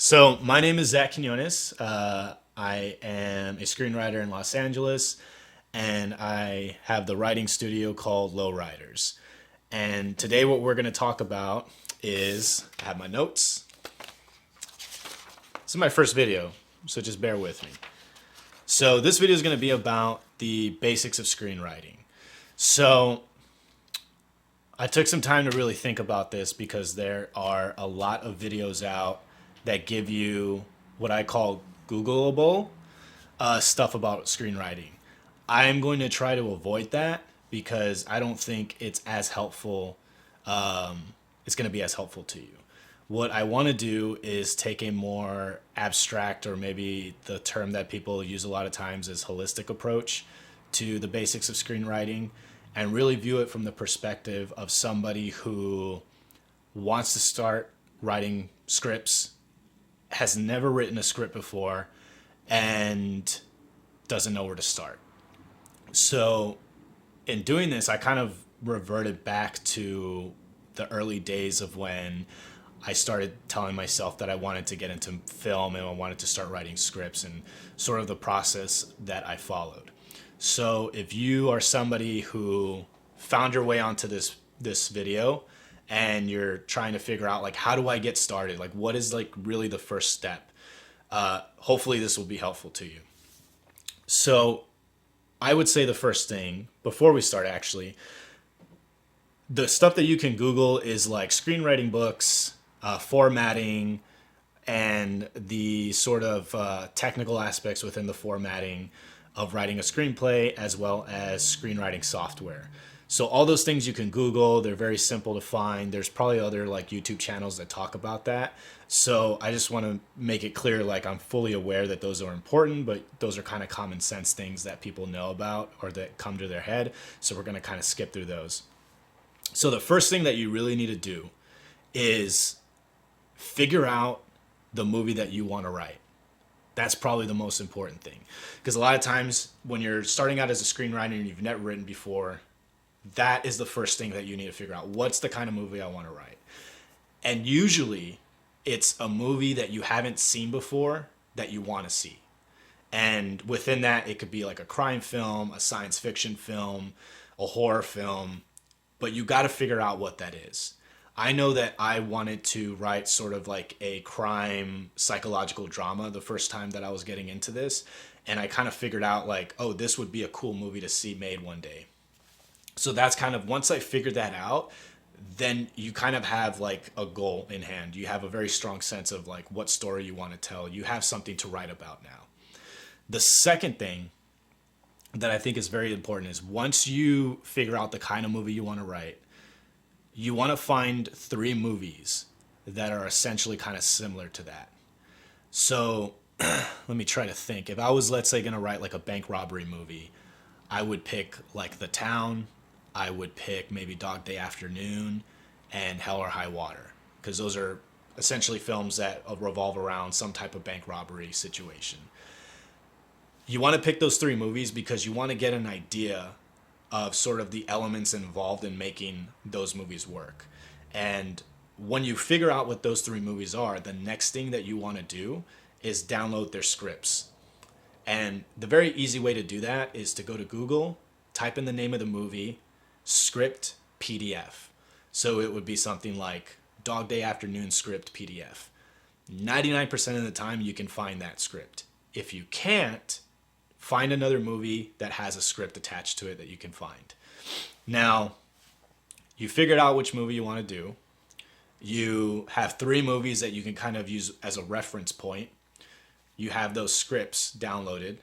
So my name is Zach Quinones. I am a screenwriter in Los Angeles, and I have the writing studio called Lowriders. And today, what we're going to talk about is I have my notes. This is my first video, so just bear with me. So this video is going to be about the basics of screenwriting. So I took some time to really think about this because there are a lot of videos out that give you what I call Googleable stuff about screenwriting. I'm going to try to avoid that because I don't think it's as helpful. It's going to be as helpful to you. What I want to do is take a more abstract, or maybe the term that people use a lot of times is holistic approach to the basics of screenwriting, and really view it from the perspective of somebody who wants to start writing scripts, has never written a script before, and doesn't know where to start. So in doing this, I kind of reverted back to the early days of when I started telling myself that I wanted to get into film and I wanted to start writing scripts, and sort of the process that I followed. So if you are somebody who found your way onto this video and you're trying to figure out, like, how do I get started? Like, what is like really the first step? Hopefully this will be helpful to you. So I would say the first thing before we start, actually, the stuff that you can Google is like screenwriting books, formatting, and the sort of technical aspects within the formatting of writing a screenplay, as well as screenwriting software. So all those things you can Google. They're very simple to find. There's probably other like YouTube channels that talk about that. So I just want to make it clear, like, I'm fully aware that those are important, but those are kind of common sense things that people know about or that come to their head. So we're going to kind of skip through those. So the first thing that you really need to do is figure out the movie that you want to write. That's probably the most important thing. Because a lot of times when you're starting out as a screenwriter and you've never written before, that is the first thing that you need to figure out. What's the kind of movie I want to write? And usually it's a movie that you haven't seen before that you want to see. And within that, it could be like a crime film, a science fiction film, a horror film, but you got to figure out what that is. I know that I wanted to write sort of like a crime psychological drama the first time that I was getting into this. And I kind of figured out, like, oh, this would be a cool movie to see made one day. So that's kind of, once I figured that out, then you kind of have like a goal in hand. You have a very strong sense of like what story you want to tell. You have something to write about now. The second thing that I think is very important is, once you figure out the kind of movie you want to write, you want to find 3 movies that are essentially kind of similar to that. So let me try to think. If I was, let's say, going to write like a bank robbery movie, I would pick like The Town. I would pick maybe Dog Day Afternoon and Hell or High Water, because those are essentially films that revolve around some type of bank robbery situation. You want to pick those 3 movies because you want to get an idea of sort of the elements involved in making those movies work. And when you figure out what those 3 movies are, the next thing that you want to do is download their scripts. And the very easy way to do that is to go to Google, type in the name of the movie, script PDF. So it would be something like Dog Day Afternoon script PDF. 99% of the time you can find that script. If you can't, find another movie that has a script attached to it that you can find. Now, you figured out which movie you want to do. You have 3 movies that you can kind of use as a reference point. You have those scripts downloaded.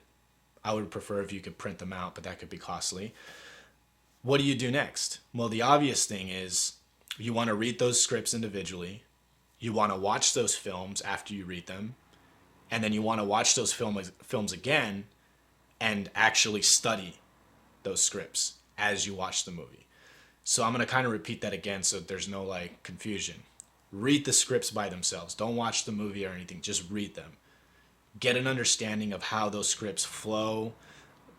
I would prefer if you could print them out, but that could be costly. What do you do next? Well, the obvious thing is you want to read those scripts individually. You want to watch those films after you read them. And then you want to watch those films again and actually study those scripts as you watch the movie. So I'm going to kind of repeat that again so there's no like confusion. Read the scripts by themselves. Don't watch the movie or anything. Just read them. Get an understanding of how those scripts flow.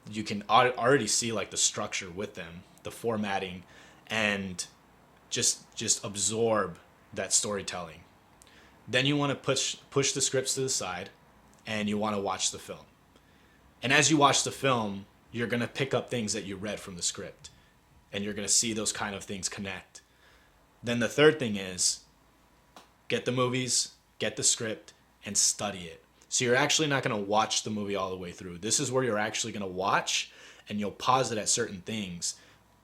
You can already see like the structure with them, the formatting, and just absorb that storytelling. Then you want to push the scripts to the side, and you want to watch the film. And as you watch the film, you're going to pick up things that you read from the script, and you're going to see those kind of things connect. Then the third thing is get the movies, get the script, and study it. So you're actually not going to watch the movie all the way through. This is where you're actually going to watch, and you'll pause it at certain things,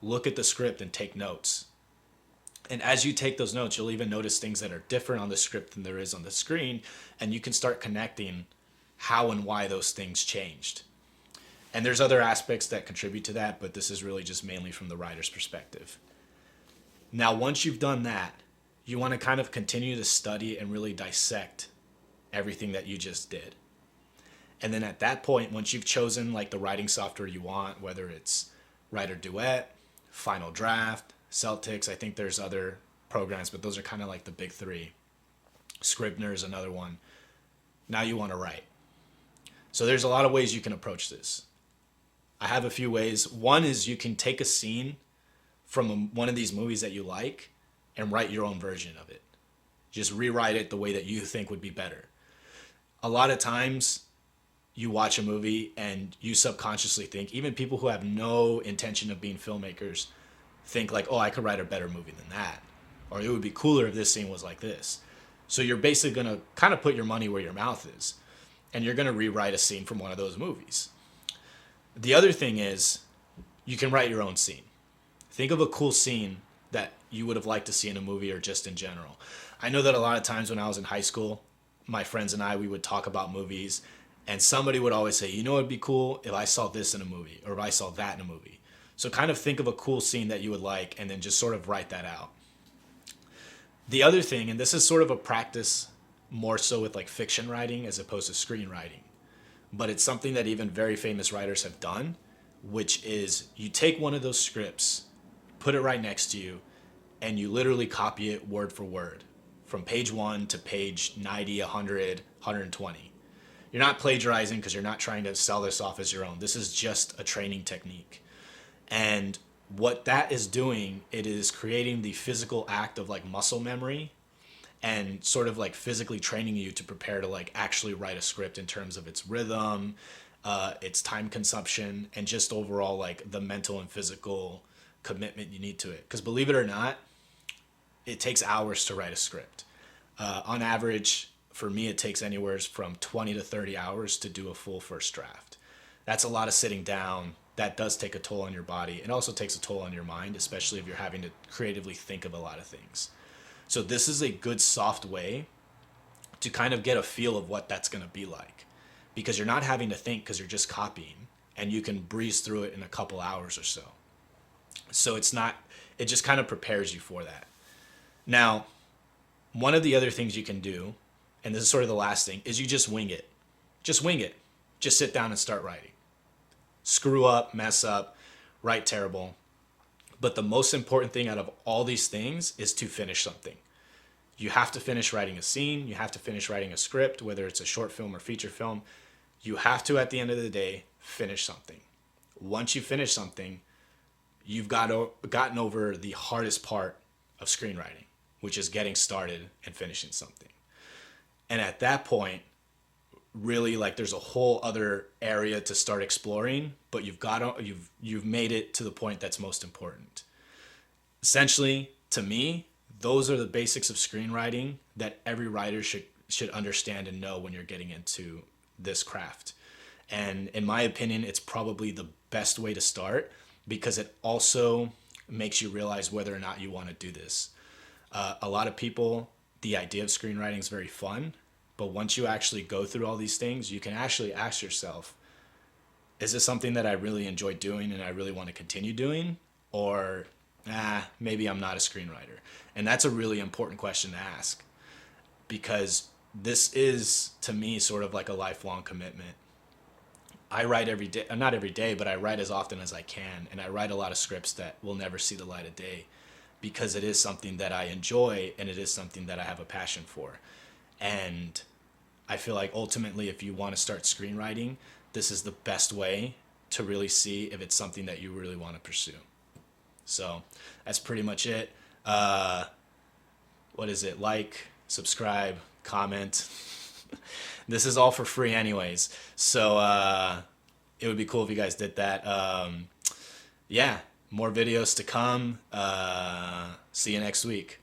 look at the script, and take notes. And as you take those notes, you'll even notice things that are different on the script than there is on the screen, and you can start connecting how and why those things changed. And there's other aspects that contribute to that, but this is really just mainly from the writer's perspective. Now, once you've done that, you want to kind of continue to study and really dissect everything that you just did. And then at that point, once you've chosen like the writing software you want, whether it's Writer Duet, Final Draft, Celtics, I think there's other programs, but those are kind of like the big three. Scrivener is another one. Now you want to write. So there's a lot of ways you can approach this. I have a few ways. One is you can take a scene from one of these movies that you like and write your own version of it. Just rewrite it the way that you think would be better. A lot of times you watch a movie and you subconsciously think, even people who have no intention of being filmmakers think like, oh, I could write a better movie than that. Or it would be cooler if this scene was like this. So you're basically going to kind of put your money where your mouth is. And you're going to rewrite a scene from one of those movies. The other thing is you can write your own scene. Think of a cool scene that you would have liked to see in a movie or just in general. I know that a lot of times when I was in high school, my friends and I, we would talk about movies, and somebody would always say, you know, it'd be cool if I saw this in a movie or if I saw that in a movie. So kind of think of a cool scene that you would like and then just sort of write that out. The other thing, and this is sort of a practice more so with like fiction writing as opposed to screenwriting, but it's something that even very famous writers have done, which is you take one of those scripts, put it right next to you, and you literally copy it word for word from page 1 to page 90, 100, 120. You're not plagiarizing because you're not trying to sell this off as your own. This is just a training technique. And what that is doing, it is creating the physical act of like muscle memory and sort of like physically training you to prepare to like actually write a script in terms of its rhythm, its time consumption, and just overall like the mental and physical commitment you need to it. Because believe it or not, it takes hours to write a script. On average, for me, it takes anywhere from 20 to 30 hours to do a full first draft. That's a lot of sitting down. That does take a toll on your body. It also takes a toll on your mind, especially if you're having to creatively think of a lot of things. So this is a good soft way to kind of get a feel of what that's going to be like, because you're not having to think because you're just copying, and you can breeze through it in a couple hours or so. So it just kind of prepares you for that. Now, one of the other things you can do, and this is sort of the last thing, is you just wing it. Just wing it. Just sit down and start writing. Screw up, mess up, write terrible. But the most important thing out of all these things is to finish something. You have to finish writing a scene. You have to finish writing a script, whether it's a short film or feature film. You have to, at the end of the day, finish something. Once you finish something, you've gotten over the hardest part of screenwriting, which is getting started and finishing something. And at that point, really, like, there's a whole other area to start exploring, but you've made it to the point that's most important. Essentially, to me, those are the basics of screenwriting that every writer should understand and know when you're getting into this craft. And in my opinion, it's probably the best way to start, because it also makes you realize whether or not you want to do this. A lot of people, the idea of screenwriting is very fun, but once you actually go through all these things, you can actually ask yourself, is this something that I really enjoy doing and I really want to continue doing? Or, maybe I'm not a screenwriter. And that's a really important question to ask, because this is, to me, sort of like a lifelong commitment. I write every day, not every day, but I write as often as I can. And I write a lot of scripts that will never see the light of day, because it is something that I enjoy and it is something that I have a passion for. And I feel like ultimately, if you want to start screenwriting, this is the best way to really see if it's something that you really want to pursue. So that's pretty much it. What is it? Like, subscribe, comment. This is all for free anyways. So it would be cool if you guys did that. Yeah, more videos to come. See you next week.